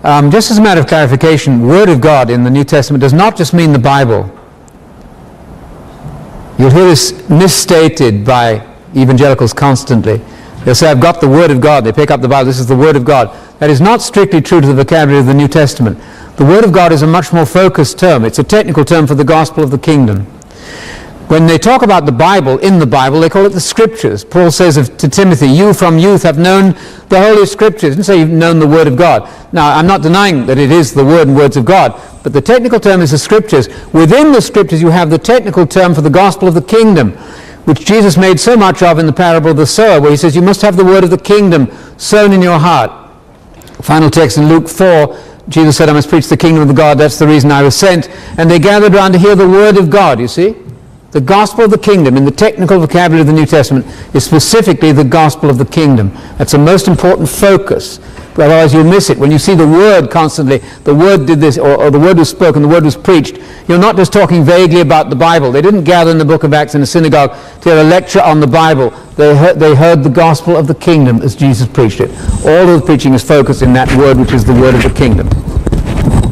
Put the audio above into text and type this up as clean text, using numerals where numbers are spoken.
Just as a matter of clarification, Word of God in the New Testament does not just mean the Bible. You'll hear this misstated by evangelicals constantly. They'll say, I've got the Word of God. They pick up the Bible. This is the Word of God. That is not strictly true to the vocabulary of the New Testament. The Word of God is a much more focused term. It's a technical term for the gospel of the kingdom. When they talk about the Bible, in the Bible, they call it the Scriptures. Paul says to Timothy, you from youth have known the Holy Scriptures. And so you've known the Word of God. Now, I'm not denying that it is the Word and words of God, but the technical term is the Scriptures. Within the Scriptures, you have the technical term for the gospel of the kingdom, which Jesus made so much of in the parable of the sower, where he says, you must have the word of the kingdom sown in your heart. Final text in Luke 4, Jesus said, I must preach the kingdom of God, that's the reason I was sent. And they gathered around to hear the word of God, you see. The gospel of the kingdom, in the technical vocabulary of the New Testament, is specifically the gospel of the kingdom. That's a most important focus. But otherwise you'll miss it. When you see the word constantly, the word did this, or the word was spoken, the word was preached, you're not just talking vaguely about the Bible. They didn't gather in the book of Acts in a synagogue to hear a lecture on the Bible. They heard the gospel of the kingdom as Jesus preached it. All of the preaching is focused in that word, which is the word of the kingdom.